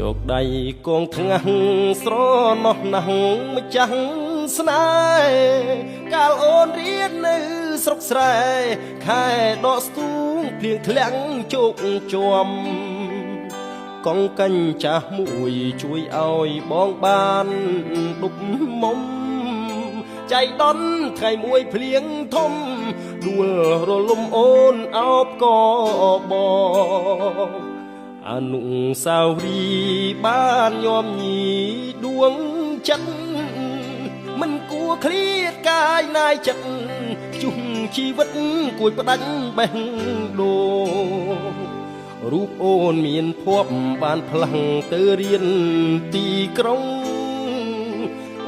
យកដៃគងថ្ងាស់ស្រណោះណាស់ម្ចាស់ស្នេហ៍កាលអូនរៀននៅស្រុកស្រែខែដកស្ទូងភ្លៀងធ្លាំងជោគជាំកងកាញ់ចាស់មួយជួយឲ្យបងបានដុបមុំចៃដន្យថ្ងៃមួយភ្លៀងធំដួលរលំអូនអោបកបងអនុស្សាវរីយ៍បានញោមញីដួងចិត្តមិនគួរឃ្លាតកាយណាយចិត្តជុំជីវិតគួចផ្ដាច់បេះដូងរូបអូនមានភ័ព្វបានផ្លាំងទៅរៀនទីក្រុង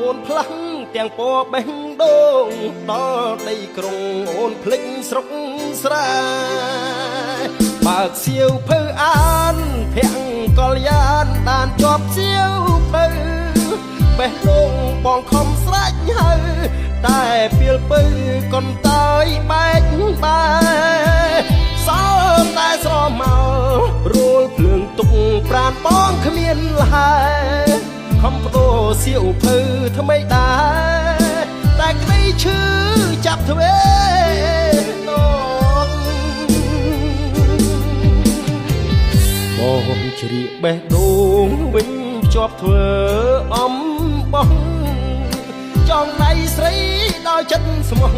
អូនផ្លាំងទាំងពណ៌បេះដូងដល់ដីក្រុងអូនភ្លេចស្រុកស្រែបើកសៀវភៅអានភ័ក្រកល្យានបានជាប់សៀវភៅបេះដូងបងខំស្រេចហើតែពីលពៅកនតើយបែកបែសល់តែស្រមោលរួលភ្លើងទុកប្រាណបងគ្មានលហែខំបដូរសៀវភៅថ្មីដែរតែក្តីឈឺចាប់ទ្វេនងបងជ្រៀកបេះដូងវិញជាប់ធ្វើអំបោះចង់ដៃស្រីដល់ចិត្តស្មោះ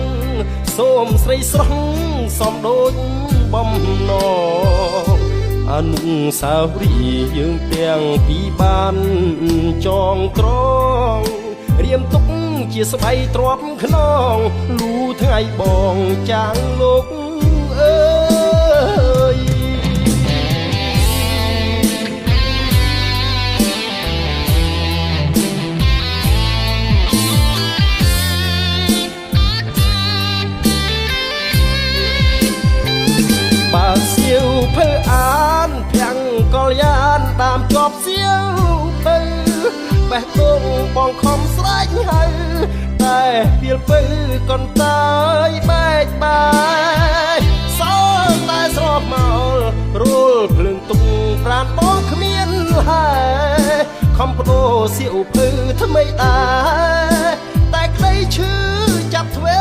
សូមស្រីស្រស់សំដូចបំណងអនុស្សាវរីយ៍យើងទាំងពីរបានចងក្រងរៀមទុកជាស្បៃទ្រាំខ្នងលូថ្ងៃបងចាងលោកអើយបើសៀវភៅអានភ័ក្រកល្យានតាមជាប់សៀវភៅបេះដូងបងខំស្រេចហើយតែពីលពៅកនតើយបែកបាយសល់តែស្រោបមករួលភ្លើងទុកប្រាណបងគ្មានហែខំបដូរសៀវភៅថ្មីដែរតែក្តីឈឺចាប់ទ្វេ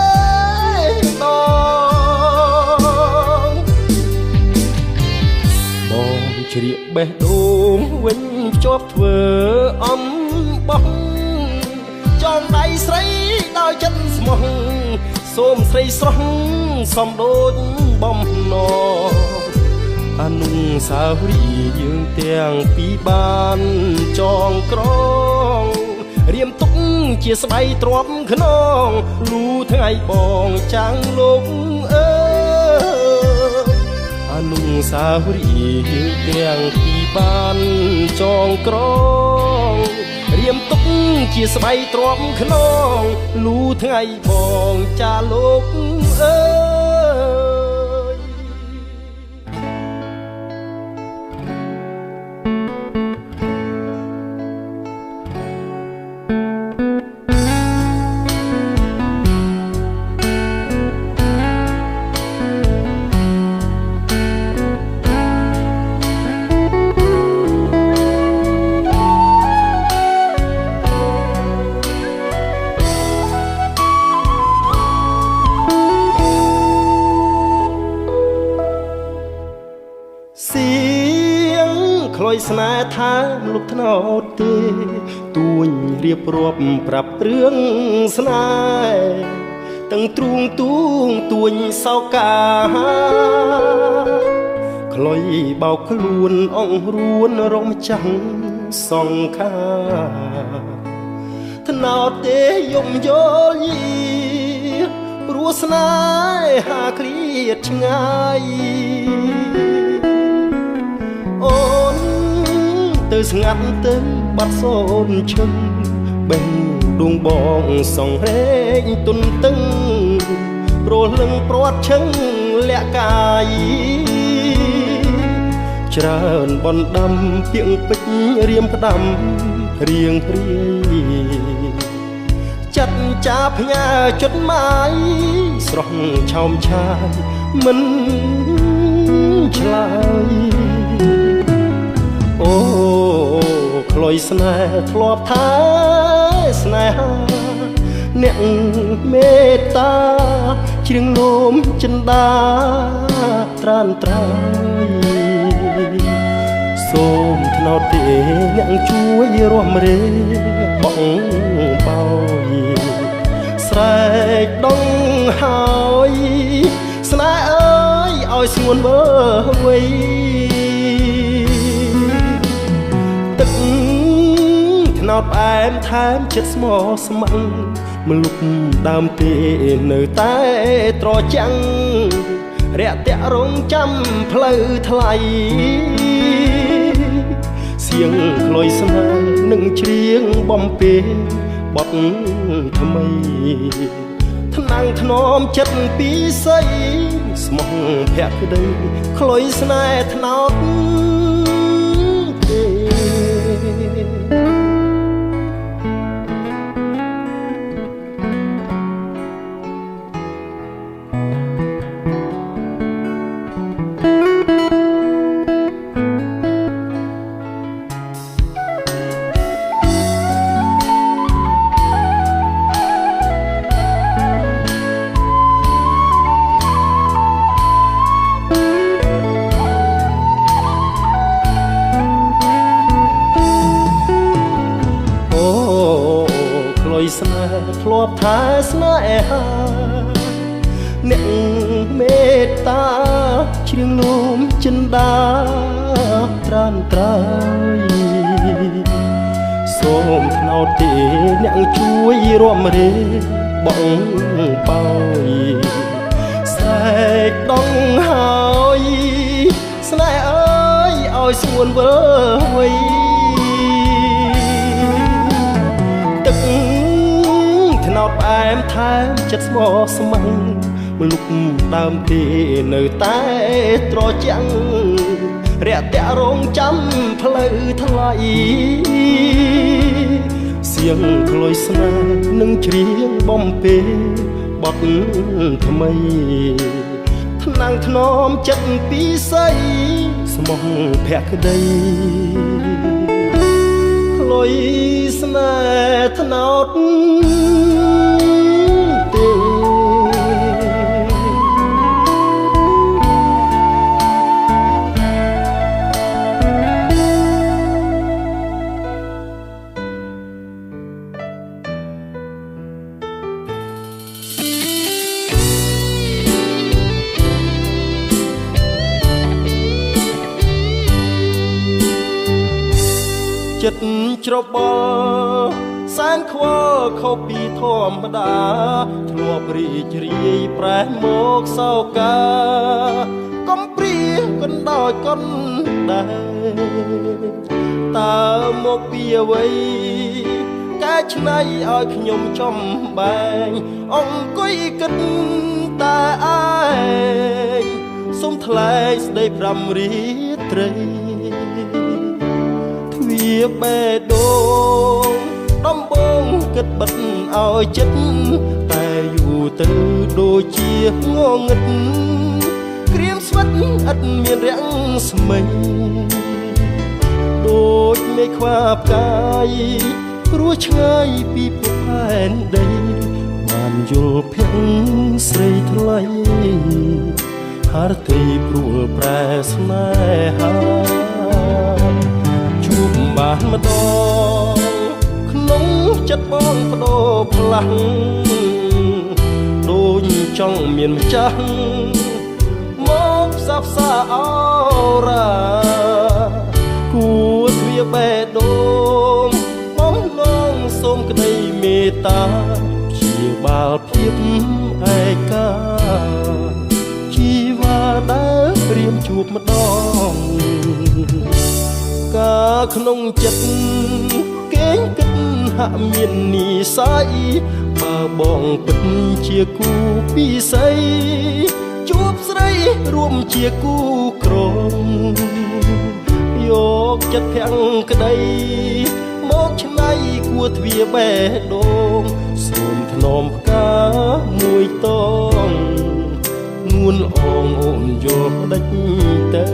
ដងបងជ្រៀកបេះដូងវិញជាប់ធ្វើអំបោះចងដៃស្រីដោយចិត្តស្មោះសូមស្រីស្រស់សំដូចបំណងអនុស្សាវរីយ៍យើងទាំងពីរបានចងក្រងរៀមទុកជាស្បៃទ្រាំខ្នងលូថ្ងៃបងចាំងលោកអើយអនុស្សាវរីយ៍យើងទាំងពីរបានចងក្រងរៀមទុកជាស្បៃទ្រាំខ្នងលូថ្ងៃបងចាលោកអើយខ្លុយស្នេហ៍ថាលុបថ្នោតទេទួញរៀបរាប់ប្រាប់រឿងស្នេហ៍ទាំងទ្រូងទួងទួញសោកាខ្លុយបោកខ្លួនអង្រួនរំចាំងសង្ខាថ្នោតទេយំយល់យីព្រោះស្នេហាគ្រៀតឆ្ងាយអូនទៅស្ងាត់ទៅបាត់សូនឈឹងបេះដួងបងសងរែងទុនតឹងព្រោះលឹងព្រាត់ឈឹងលាក់កាយច្រើនបណ្ដាំទៀងពេជ្ររៀមផ្ដាំរៀងព្រាយចាត់ចាផ្ញើចុតម៉ាយស្រស់ឆោមឆាយមិនឆ្លើយអូ យស្នេហ៍ធ្លាប់ថាស្នេហាអ្នកមេត្តាជ្រៀងនោមចិន្តាត្រានត្រៃសូមថ្នោតទេអ្នកជួយរួមរេបងបោយស្រែកដងហើយស្នេហ៍អើយឲ្យស្ងួនមើវៃទឹកថ្នោតផ្អែមថែមចិត្តស្មោះស្ម័គ្រមលុបដើមទេនៅតែត្រចាំងរាក់ទាក់រងចាំផ្លូវថ្លៃសៀងក្លុយស្នេហ៍នឹងច្រៀងបំពេបទថ្មីថ្នាំងថ្នមចិត្តពីស័យស្មោះភក្តីក្លុយស្នេហ៍ថ្នោតទេស្នេហ៍ធ្លាប់ថាស្នេហាអ្នកមេត្តាជ្រៀងនោមចិន្តាត្រានត្រៃសូមថ្នោតទេអ្នកជួយរួមរេបងបោយស្រែកដងហើយស្នេហ៍អើយឲ្យស្ងួនវើវៃថ្នោតផ្អែមថែមចិត្តស្មោះស្ម័គ្រមលុបដើមទេនៅតែត្រចាំងរាក់ទាក់រងចាំផ្លូវថ្លៃសៀងក្លុយស្នេហ៍នឹងច្រៀងបំពេបទថ្មីថ្នាំងថ្នមចិត្តពីស័យស្មោះភក្តីក្លុយស្នេហ៍ថ្នោតចិត្តច្របល់សែនខ្វល់ខុសពីធម្មតាធ្លាប់រីករាយប្រែមកសោកាកំព្រាកណ្ដោយកណ្ដែរតើមកពីអ្វីកែច្នៃឲ្យខ្ញុំចំបែងអង្គុយគិតតែឯងសុំថ្លែងស្ដីប្រាំរាត្រីវាបេះដូងដំបងគិតបិទឲ្យចិត្តតែយូរទៅដូចជាងងឹតក្រៀមស្វិតឥតមានរាំងស្មិញដូចមេឃខ្វាផ្កាយព្រោះឆ្ងាយពីពុកផែនដីបានយល់ភ័ក្រស្រីថ្លៃហារទីព្រួលប្រែស្នេហាបានម្ដងក្នុងចិត្តបងបដូរផ្លាំងដូចចង់មានម្ចាស់មកផ្សះផ្សាអរ៉ាគួរទ្វាបេះដូងបងឡងសូមក្តីមេត្តាព្យាបាលភាពឯកាជីវ៉ាដែលព្រាមជួបម្ដងកាក្នុងចិត្តគេងគិតហាក់មាននិស័យបើបងពិតជាគូពិស័យជួបស្រីរួមជាគូក្រមយកចិត្តភាំងក្តីមកឆ្នៃគួរទ្វាបេះដូងសូមថ្នមផ្កាមួយតងនួនអងអូនយកដេចទៅ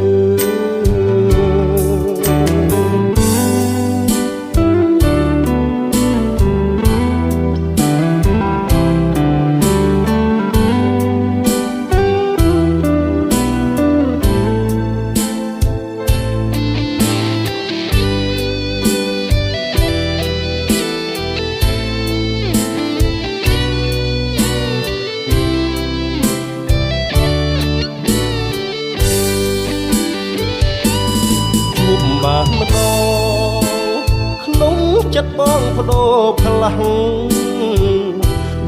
ចិត្តបងបដូរផ្លាស់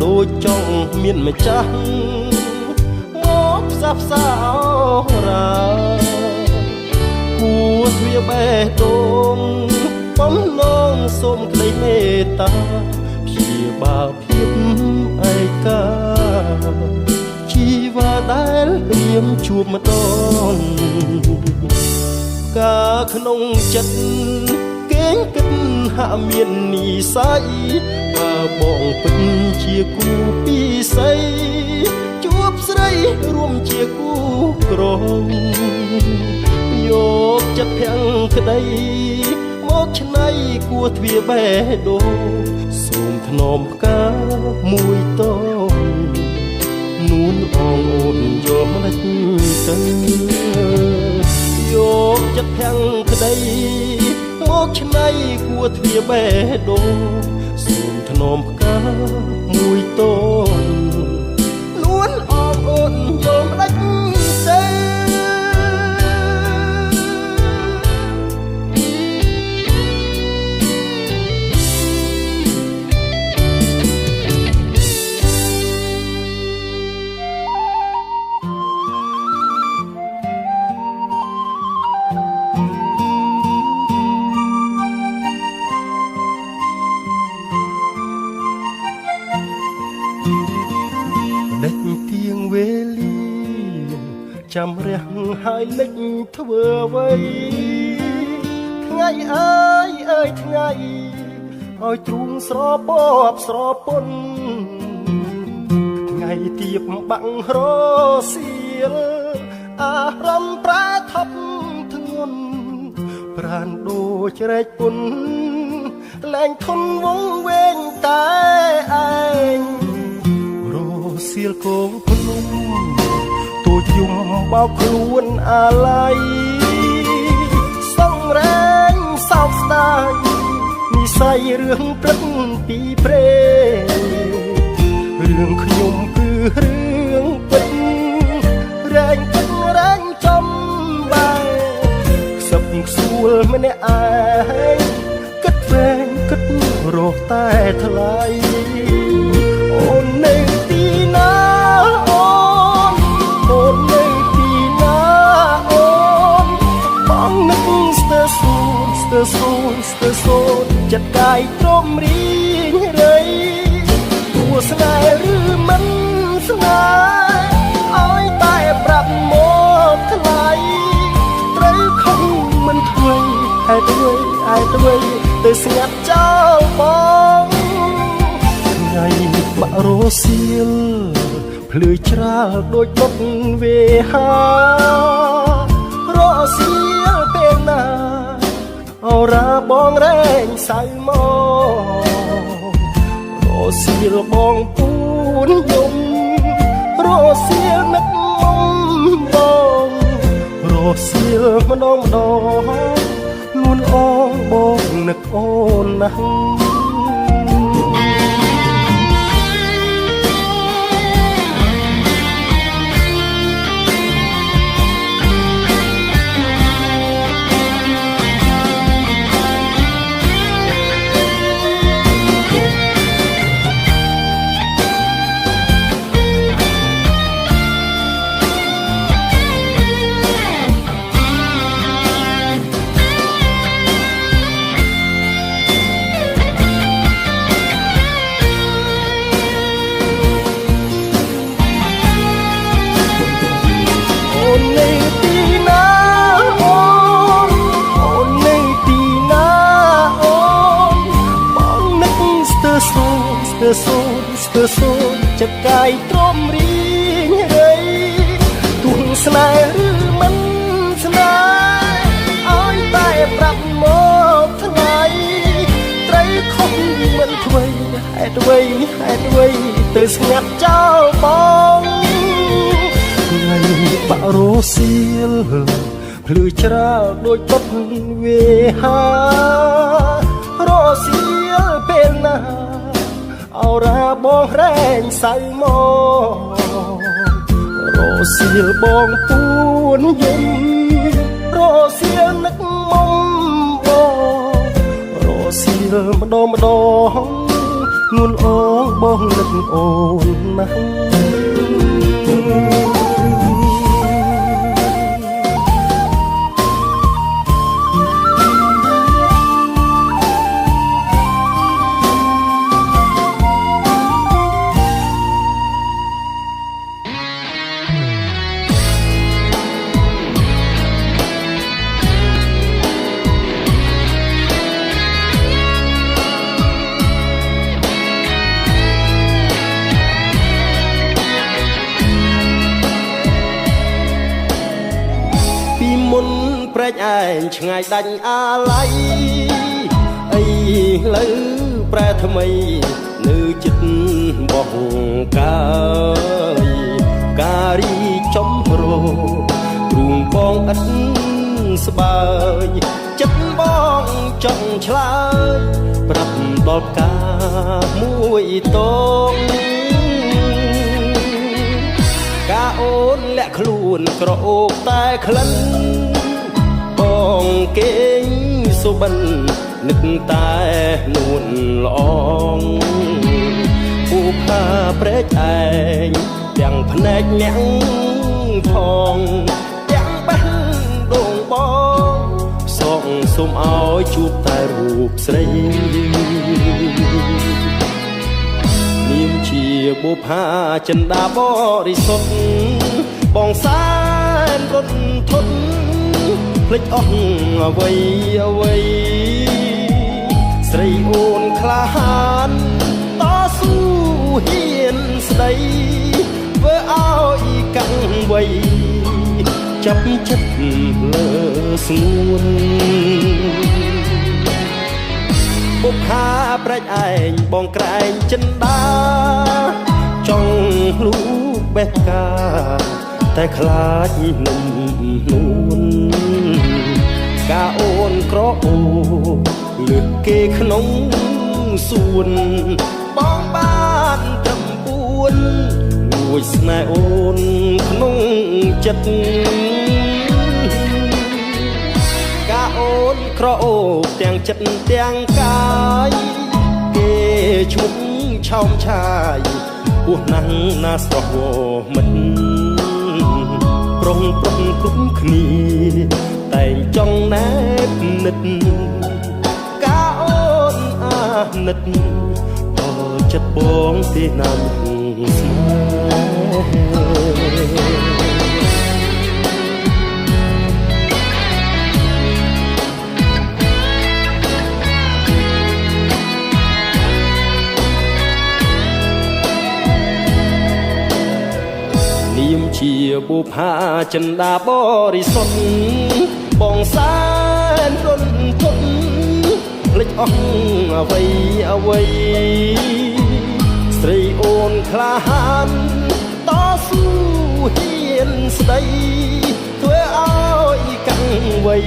ដូចចង់មានម្ចាស់មកផ្សះផ្សាអរាគួទ្វាបេះដូងបំណងសូមក្តីមេត្តាព្យាបាលភាពឯកាជីវ៉ាដែលព្រាមជួបម្ដងកាក្នុងចិត្តគេងគិតហាក់មាននិស័យបើបងពិតជាគូពីស័យជួបស្រីរួមជាគូក្រងយកចិត្តភាំងក្តីមកឆ្នៃគួទ្វាបេះដូងសូមថ្នមផ្កាមួយតងនួនអងអូនយកមិនទៅយកចិត្តភាំងក្តីមកឆ្នៃគួទ្វាបេះដូងសូមថ្នមផ្កាមួយតងនួនអងអូនយកមិនទៅទៀងវេលាចាំរះហើយលេចធ្វើអ្វីថ្ងៃអើយអើយថ្ងៃឲ្យទ្រូងស្រពបស្រពន់ថ្ងៃទៀបបាំងរសៀលអារម្មណ៍ប្រែថប់ធ្ងន់ប្រានដូចរែកពុនលែងធន់វងវែងតែឯងសៀលគងភ្នំទូចយំបោកខ្លួនអាឡ័យសង្រែងសោកស្ដាយនិស័យរឿងព្រឹកពីព្រេរឿងខ្ញុំគឺរឿងពិតរែងពិតរែងចំបែខ្សឹបខ្សួលម្នាក់ឯងគិតវែងគិតរកតែថ្លៃអូននៅទីណាអូននៅទីណាអូនបងនឹកស្ទើសូនស្ទើសូនស្ទើសូនចិត្តកាយទ្រមរីងរៃគួស្នេហ៍ឬមិនស្នេហ៍ឲ្យតែប្រាប់មកថ្លៃត្រូវខំមិនធ្វើហេតុអ្វីទៅស្ងាត់ចោលបងថ្ងៃបាក់រសៀលភ្លឺច្រាលដូចបុកវេហារសៀលពេលណាអូរាបងរែងសៅមករសៀលបងពូនយំរសៀលនឹកមុំបងរសៀលម្ដងលួនអងបងនឹកអូនណាស់ស្ទើសូនចិត្តកាយទ្រមរីងរៃទួងស្នេហ៍ឬមិនស្នេហ៍ឲ្យតែប្រាប់មកថ្លៃត្រូវខំមិនធ្វើហេតុអ្វីទៅស្ងាត់ចោលបងថ្ងៃបាក់រសៀលភ្លឺច្រាលដូចបុកវេហារសៀលពេលណាអូរាបងរែងសៅមករសៀលបងពូនយំរសៀលនឹកមុំបងរសៀល ម្ដងម្ដងងួនអងបងនឹកអូនណាស់មុនព្រែកឯងឆ្ងាយដាច់អាឡ័យអីលើប្រែថ្មីនៅចិត្តបោះកាយការីចំរោទ្រូងបងឥតស្បើយចិត្តបងចង់ឆ្លើយប្រាប់ដល់ការមួយតងកាអូនលាក់ខ្លួនក្រអូបតែក្លិនបងគេងសុបិននឹកតែនួនល្អងពូផាព្រែកឯងទាំងភ្នែកញាំងផងទាំងបេះដូងបងសងសុំឲ្យជួបតែរូបស្រីនាមជាបុប្ផាចិន្តាបរិសុទ្ធបងសែនរត់ធន់ភ្លេចអស់អ្វីអ្វីស្រីអូនក្លាហានតស៊ូហ៊ានស្ដីធ្វើឲ្យកាំងវ័យចាប់ចិត្តលើស្ងួនបុប្ផាប្រែកឯងបងក្រែងចិន្តាចង់លូកបេះកាតែខ្លាចនឹងនួនកាអូនក្រអូលើកគេក្នុងសួនបងបានត្រឹម4លួចស្នេហ៍អូនក្នុងចិត្តកាអូនក្រអូទាំងចិត្តទាំងកាយគេឈ្មោះឆោមឆាយពោះណាំងណាស្រស់មិនប្រុងប្រុងគ្រប់គ្នាតែងចង់ណែបនិតកាអូនអាណិតក៏ចិត្តបងទេណាំស្នេហ៍នាមជាបុប្ផាចិន្តាបរិសុទ្ធបងសែនរត់ធន់ភ្លេចអស់អ្វីអ្វីស្រីអូនក្លាហានតស៊ូហ៊ានស្ដីធ្វើឲ្យកាំងវ័យ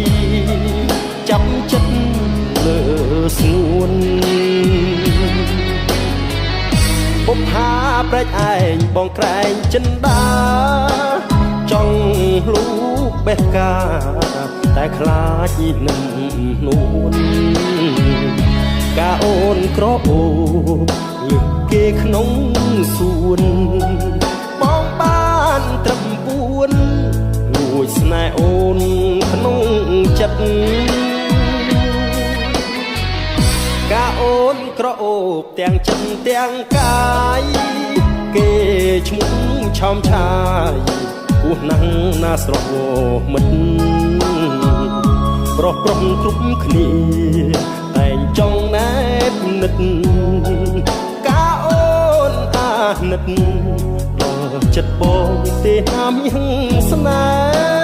ចាប់ចិត្តលើស្ងួនបុប្ផាប្រែកឯងបងក្រែងចិន្តាចង់លូកបេះកាតែខ្លាចនឹងនួនកាអូនក្រអូបលើកគេក្នុងសួនបងបានត្រឹម4លួចស្នេហ៍អូនក្នុងចិត្តកាអូនក្រអូបទាំងចិត្តទាំងកាយគេឈ្មោះឆោមឆាយពោះណាំងណាស្រស់មិនប្រុសប្រុងគ្រប់គ្នាតែងចង់ណែបនិតកាអូនអាណិតដល់ចិត្តបងទេណាមៀងស្នេហ៍